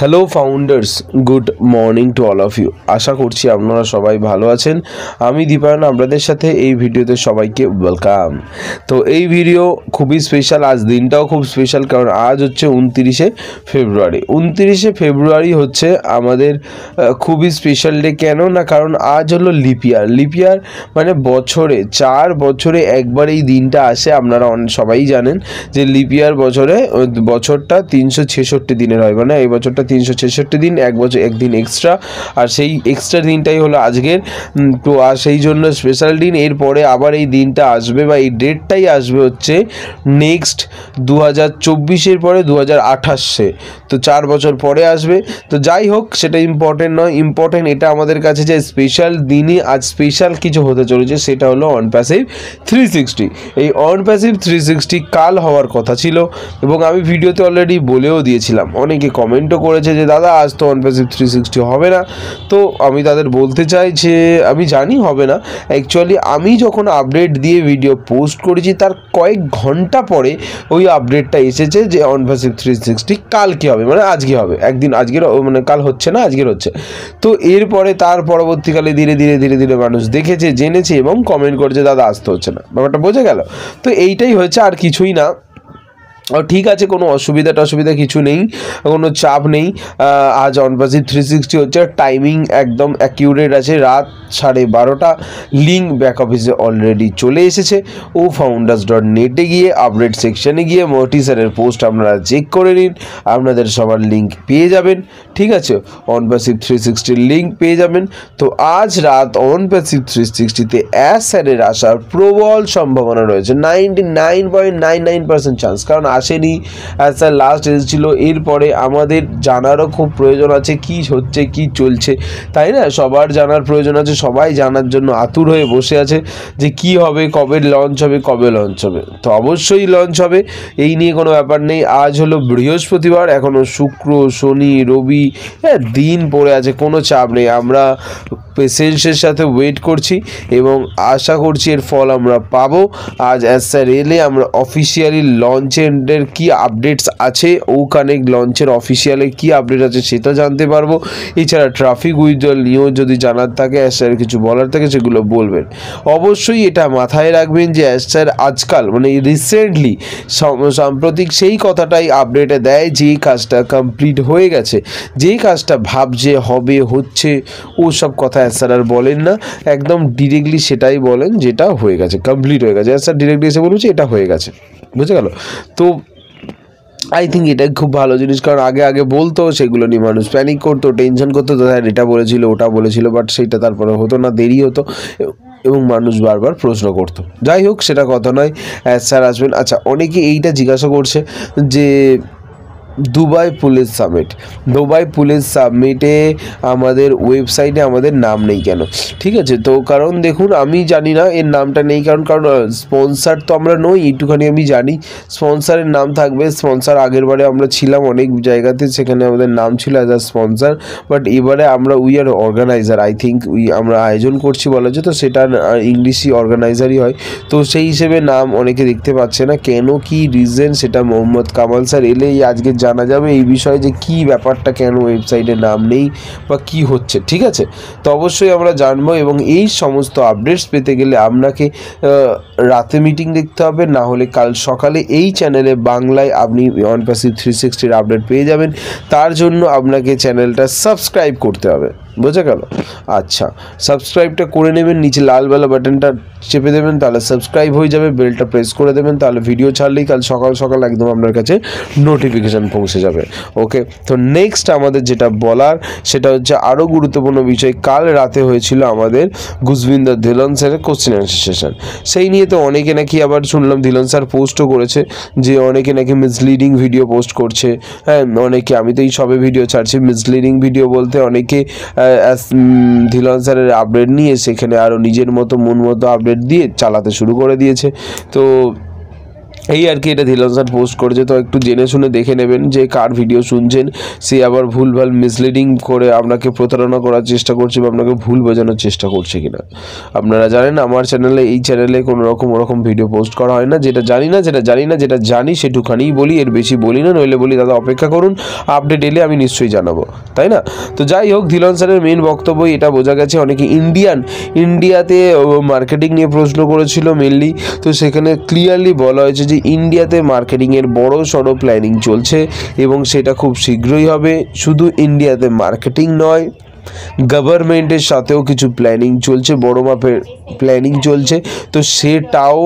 Hello founders, good morning to all of you. আশা করছি আপনারা সবাই ভালো আছেন। আমি দীপায়ন আপনাদের সাথে এই ভিডিওতে সবাইকে ওয়েলকাম। তো এই ভিডিও খুবই স্পেশাল, আজ দিনটাও খুব স্পেশাল, কারণ আজ হচ্ছে 29শে ফেব্রুয়ারি। 29শে ফেব্রুয়ারি হচ্ছে আমাদের খুবই স্পেশাল ডে। কেন না, কারণ আজ হলো লিপ ইয়ার। লিপ ইয়ার মানে বছরে 4 বছরে একবার এই দিনটা আসে। আপনারা সবাই জানেন যে লিপ ইয়ার বছরটা 366 দিনের হয়, মানে এই বছরটা 366 দিন, এক বছর একদিন এক্সট্রা, আর সেই এক্সট্রা দিনটাই হলো আজকের। তো আর সেই জন্য স্পেশাল দিন। এরপরে আবার এই দিনটা আসবে বা এই ডেটটাই আসবে হচ্ছে নেক্সট 2024-এর পরে 2028-এ, তো 4 বছর পরে আসবে। তো যাই হোক, সেটা ইম্পর্টেন্ট নয়, ইম্পর্টেন্ট এটা আমাদের কাছে যে স্পেশাল দিনই আজ স্পেশাল কিছু হতে চলেছে, সেটা হলো অনপ্যাসিভ 360। এই অনপ্যাসিভ 360 কাল হওয়ার কথা ছিল এবং আমি ভিডিওতে অলরেডি বলেও দিয়েছিলাম। অনেকে কমেন্টও করেছে যে দাদা আজ তো অনপ্যাসিভ 360 হবে না। তো আমি তাদের বলতে চাই যে আমি জানি হবে না, অ্যাকচুয়ালি আমি যখন আপডেট দিয়ে ভিডিও পোস্ট করেছি তার কয়েক ঘন্টা পরে ওই আপডেটটা এসেছে যে অনপ্যাসিভ 360 কালকে হবে, মানে আজকে হবে। একদিন আজকের মানে কাল হচ্ছে না, আজকের হচ্ছে। তো এরপরে তার পরবর্তীকালে ধীরে ধীরে মানুষ দেখেছে, জেনেছে এবং কমেন্ট করেছে দাদা আসতে হচ্ছে না। ব্যাপারটা বোঝা গেল। তো এইটাই হয়েছে, আর কিছুই না। ঠিক আছে, কোনো অসুবিধা কিছু নেই, কোনো চাপ নেই। আজ অনপ্যাসিভ 360 হচ্ছে, টাইমিং একদম অ্যাকিউরেট আছে, রাত 12:30। লিঙ্ক ব্যাক অফিসে অলরেডি চলে এসেছে। founders.net-এ গিয়ে আপডেট সেকশানে গিয়ে মোটি স্যারের পোস্ট আপনারা চেক করে নিন, আপনাদের সবার লিঙ্ক পেয়ে যাবেন। ঠিক আছে, অনপ্যাসিভ 360-র লিঙ্ক পেয়ে যাবেন। তো আজ রাত অনপ্যাসিভ 360-তে অ্যাস স্যারের আসার প্রবল সম্ভাবনা রয়েছে, 99.99% চান্স, কারণ আসেনি। অ্যাজ স্যার লাস্ট এসেছিল, এরপরে আমাদের জানারও খুব প্রয়োজন আছে কি হচ্ছে কি চলছে, তাই না? সবার জানার প্রয়োজন আছে, সবাই জানার জন্য আতুর হয়ে বসে আছে যে কি হবে, কবে লঞ্চ হবে। তো অবশ্যই লঞ্চ হবে, এই নিয়ে কোনো ব্যাপার নেই। আজ হলো বৃহস্পতিবার, এখনও শুক্র, শনি, রবি দিন পড়ে আছে, কোনো চাপ নেই। আমরা পেশেন্সের সাথে ওয়েট করছি এবং আশা করছি এর ফল আমরা পাবো। আজ অ্যাজ স্যার এলে আমরা অফিসিয়ালি লঞ্চের কি আপডেটস আছে, কানেক্ট লঞ্চের অফিসিয়ালে কি আপডেট আছে সেটা জানতে পারবো। এছাড়া ট্রাফিক উইথড্রল নিয়েও যদি জানার থাকে, অ্যাজ স্যার কিছু বলার থাকে সেগুলো বলবেন। অবশ্যই এটা মাথায় রাখবেন যে অ্যাজ স্যার আজকাল মানে রিসেন্টলি সাম্প্রতিক সেই কথাটাই আপডেটে দেয়, যেই কাজটা কমপ্লিট হয়ে গেছে, যেই কাজটা ভাবছে হবে হচ্ছে, ও সব কথা অ্যাজ স্যার আর বলেন না, একদম ডিরেক্টলি সেটাই বলেন যেটা হয়ে গেছে, কমপ্লিট হয়ে গেছে। অ্যাজ স্যার ডিরেক্টলি এসে বলছে এটা হয়ে গেছে, বুঝে গেল? তো আই থিঙ্ক এটাই খুব ভালো জিনিস, কারণ আগে বলতো, সেগুলো নিয়ে মানুষ প্যানিক করতো, টেনশন করতো, তো স্যার এটা বলেছিল ওটা বলেছিল, বাট সেইটা তারপরে হতো না, দেরি হতো এবং মানুষ বারবার প্রশ্ন করতো। যাই হোক, সেটা কথা নয়, অ্যাজ স্যার আসবেন। আচ্ছা, অনেকে এইটা জিজ্ঞাসা করছে যে দুবাই পুলিশ সামিটে আমাদের ওয়েবসাইটে আমাদের নাম নেই কেন? ঠিক আছে, তো কারণ দেখুন, আমি জানি না এর নামটা নেই কারণ স্পন্সার তো আমরা নই, একটুখানি আমি জানি। স্পন্সারের নাম থাকবে, স্পন্সার আগের বারে আমরা ছিলাম অনেক জায়গাতে, সেখানে আমাদের নাম ছিল অ্যাজ আ স্পন্সার, বাট এবারে আমরা we are organiser. I think আমরা আয়োজন করছি বলা হচ্ছে, তো সেটা ইংলিশই অর্গানাইজারই হয়। তো সেই হিসেবে নাম অনেকে দেখতে পাচ্ছে না, কেন কি রিজন, সেটা মোহাম্মদ কামাল স্যার এলেই আজকে জানা যাবে এই বিষয়ে, যে কি ব্যাপারটা, কেন ওয়েবসাইটে নাম নেই বা কি হচ্ছে। ঠিক আছে, তো অবশ্যই আমরা জানবো এবং এই সমস্ত আপডেটস পেতে গেলে আপনাকে রাতে মিটিং দেখতে হবে, না হলে কাল সকালে এই চ্যানেলে বাংলায় আপনি অনপ্যাসিভ 360-র আপডেট পেয়ে যাবেন। তার জন্য আপনাকে চ্যানেলটা সাবস্ক্রাইব করতে হবে, বোঝা গেল? আচ্ছা, সাবস্ক্রাইবটা করে নেবেন, নিচে লাল বেলা বাটনটা চেপে দেবেন, তাহলে সাবস্ক্রাইব হয়ে যাবে, বেলটা প্রেস করে দেবেন, তাহলে ভিডিও ছাড়লেই কাল সকাল একদম আপনার কাছে নোটিফিকেশান পৌঁছে যাবে। ওকে, তো নেক্সট আমাদের যেটা বলার সেটা হচ্ছে আরও গুরুত্বপূর্ণ বিষয়। কাল রাতে হয়েছিল আমাদের গুজবিন্দর ধিলন স্যারের কোশ্চেন অ্যান্সার সেশন, সেই নিয়ে তো অনেকে নাকি আবার শুনলাম ধিলন স্যার পোস্টও করেছে যে অনেকে নাকি মিসলিডিং ভিডিও পোস্ট করছে। হ্যাঁ, অনেকে, আমি তো এই সবে ভিডিও ছাড়ছি, মিসলিডিং ভিডিও বলতে অনেকে ধিলন স্যারের আপডেট নিয়ে সেখানে আরও নিজের মতো মন মতো আপডেট দিয়ে চালাতে শুরু করে দিয়েছে। তো এই আর কি, এটা ধিলন স্যার পোস্ট করেছে। তো একটু জেনে শুনে দেখে নেবেন যে কার ভিডিও শুনছেন, সে আবার ভুলভাল মিসলিডিং করে আপনাকে প্রতারণা করার চেষ্টা করছে বা আপনাকে ভুল বোঝানোর চেষ্টা করছে কিনা। আপনারা জানেন আমার চ্যানেলে, এই চ্যানেলে কোনো রকম ওরকম ভিডিও পোস্ট করা হয় না। যেটা জানি সেটুখানিই বলি, এর বেশি বলি না। নইলে বলি দাদা অপেক্ষা করুন, আপডেট এলে আমি নিশ্চয়ই জানাবো, তাই না? তো যাই হোক, ধিলন স্যারের মেন বক্তব্য এটা বোঝা গেছে। অনেকে ইন্ডিয়াতে মার্কেটিং নিয়ে প্রশ্ন করেছিল মেনলি, তো সেখানে ক্লিয়ারলি বলা হয়েছে যে ইন্ডিয়াতে মার্কেটিংয়ের বড় সড়ো প্ল্যানিং চলছে এবং সেটা খুব শীঘ্রই হবে। শুধু ইন্ডিয়াতে মার্কেটিং নয়, গভর্নমেন্টের সাথেও কিছু প্ল্যানিং চলছে, বড় মাপের প্ল্যানিং চলছে, তো সেটাও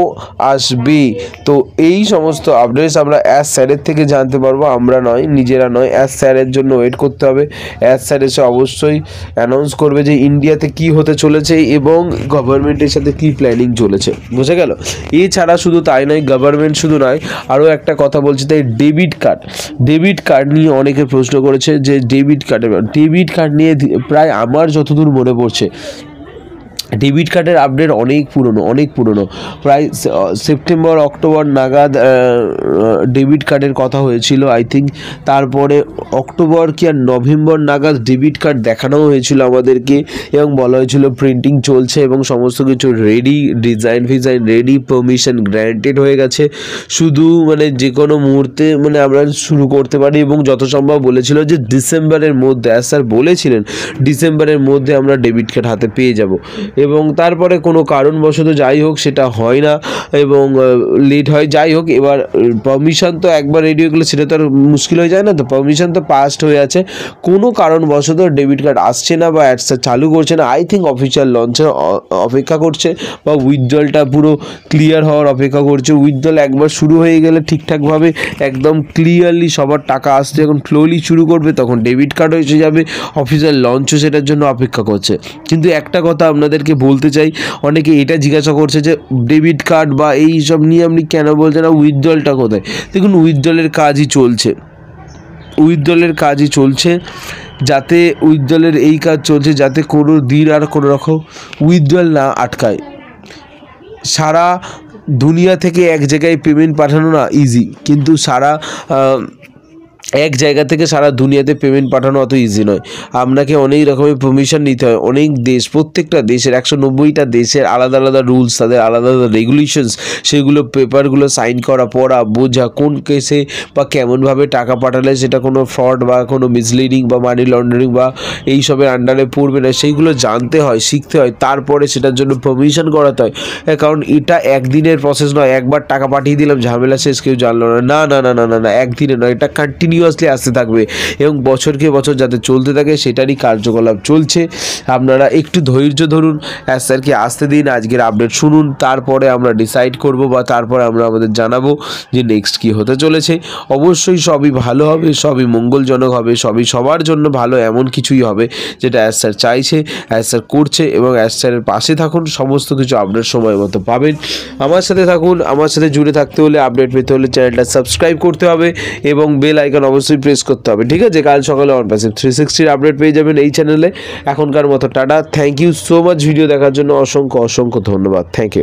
আসবে। তো এই সমস্ত আপডেটস আমরা অ্যাজ স্যারের থেকে জানতে পারবো, আমরা নয়, নিজেরা নয়। অ্যাজ স্যারের জন্য ওয়েট করতে হবে। অ্যাজ স্যার এসে অবশ্যই অ্যানাউন্স করবে যে ইন্ডিয়াতে কি হতে চলেছে এবং গভর্নমেন্টের সাথে কি প্ল্যানিং চলেছে, বুঝে গেল? এছাড়া শুধু তাই নয়, গভর্নমেন্ট শুধু নয়, আরও একটা কথা বলছি, তাই ডেবিট কার্ড নিয়ে অনেকে প্রশ্ন করেছে যে ডেবিট কার্ড নিয়ে প্রায় আমার যতদূর মনে পড়ছে ডেবিট কার্ডের আপডেট অনেক পুরনো, প্রায় সেপ্টেম্বর অক্টোবর নাগাদ ডেবিট কার্ডের কথা হয়েছিল আই থিঙ্ক। তারপরে অক্টোবর কি আর নভেম্বর নাগাদ ডেবিট কার্ড দেখানো হয়েছিল আমাদেরকে এবং বলা হয়েছিল প্রিন্টিং চলছে এবং সমস্ত কিছু ready, design ready, permission granted হয়ে গেছে। শুধু মানে যে কোনো মুহূর্তে মানে আমরা শুরু করতে পারি এবং যত সম্ভব বলেছিল যে ডিসেম্বরের মধ্যে, স্যার বলেছিলেন ডিসেম্বরের মধ্যে আমরা ডেবিট কার্ড হাতে পেয়ে যাব। এবং তারপরে কোনো কারণবশত যাই হোক সেটা হয় না এবং লেট হয়। যাই হোক, এবার পারমিশন তো একবার রেডি হয়ে গেলে সেটা তো আর মুশকিল হয়ে যায় না, তো পারমিশন তো পাস্ট হয়ে আছে, কোনো কারণবশত ডেবিট কার্ড আসছে না বা অ্যাডসটা চালু করছে না। আই থিঙ্ক অফিসিয়াল লঞ্চের অপেক্ষা করছে বা উইথড্রলটা পুরো ক্লিয়ার হওয়ার অপেক্ষা করছে। উইথড্রল একবার শুরু হয়ে গেলে ঠিকঠাকভাবে একদম ক্লিয়ারলি সবার টাকা আসতে যখন ফ্লোলি শুরু করবে তখন ডেবিট কার্ড এসে যাবে। অফিসিয়াল লঞ্চও সেটার জন্য অপেক্ষা করছে। কিন্তু একটা কথা আপনাদেরকে বলতে চাই, অনেকে এটা জিজ্ঞাসা করছে যে ডেবিট কার্ড বা এই সব নিয়ে আপনি কেন বলছেন না, উইথড্রলটা কোথায়? দেখুন, উইথড্রলের কাজই চলছে, যাতে উইথড্রলের এই কাজ চলছে যাতে কোনো দিন আর কোনো রকম উইথড্রল না আটকায়। সারা দুনিয়া থেকে এক জায়গায় পেমেন্ট পাঠানো না ইজি, কিন্তু এক জায়গা থেকে সারা দুনিয়াতে পেমেন্ট পাঠানো অত ইজি নয়। আপনাকে অনেক রকমের পারমিশন নিতে হয়। অনেক দেশ, প্রত্যেকটা দেশের 190টা দেশের আলাদা আলাদা রুলস, তাদের আলাদা আলাদা রেগুলেশনস, সেগুলো পেপারগুলো সাইন করা, পড়া, বোঝা, কোন কেসে বা কেমনভাবে টাকা পাঠালে সেটা কোনো ফ্রড বা কোনো মিসলিডিং বা মানি লন্ডারিং বা এইসবের আন্ডারে পড়বে না, সেইগুলো জানতে হয়, শিখতে হয়, তারপরে সেটার জন্য পারমিশন করাতে হয়। কারণ এটা একদিনের প্রসেস নয়, একবার টাকা পাঠিয়ে দিলাম ঝামেলা শেষ, কেউ জানলো না, না, একদিনে নয়, এটা কন্টিনিউয়াসলি আসতে থাকবে এবং বছরকে বছর যাতে চলতে থাকে সেটারই কার্যকলাপ চলছে। আপনারা একটু ধৈর্য ধরুন, স্যারকে আসতে দিন, আজকের আপডেট শুনুন, তারপরে আমরা ডিসাইড করব বা তারপরে আমরা আমাদের জানাবো যে নেক্সট কী হতে চলেছে। অবশ্যই সবই ভালো হবে, সবই মঙ্গলজনক হবে, সবই সবার জন্য ভালো, এমন কিছুই হবে যেটা স্যার চাইছে, স্যার করছে এবং স্যারের পাশে থাকুন। সমস্ত কিছু আপডেট সময় মতো পাবেন। আমার সাথে থাকুন, আমার সাথে জুড়ে থাকতে হলে, আপডেট পেতে হলে চ্যানেলটা সাবস্ক্রাইব করতে হবে এবং বেল আইকন অবশ্যই প্রেস করতে হবে, ঠিক আছে? কাল সকালে অনপ্যাসিভ 360 আপডেট পেয়ে যাবেন এই চ্যানেলে। এখনকার মতো tata, thank you so much video দেখার জন্য, অসংখ্য ধন্যবাদ, থ্যাংক ইউ।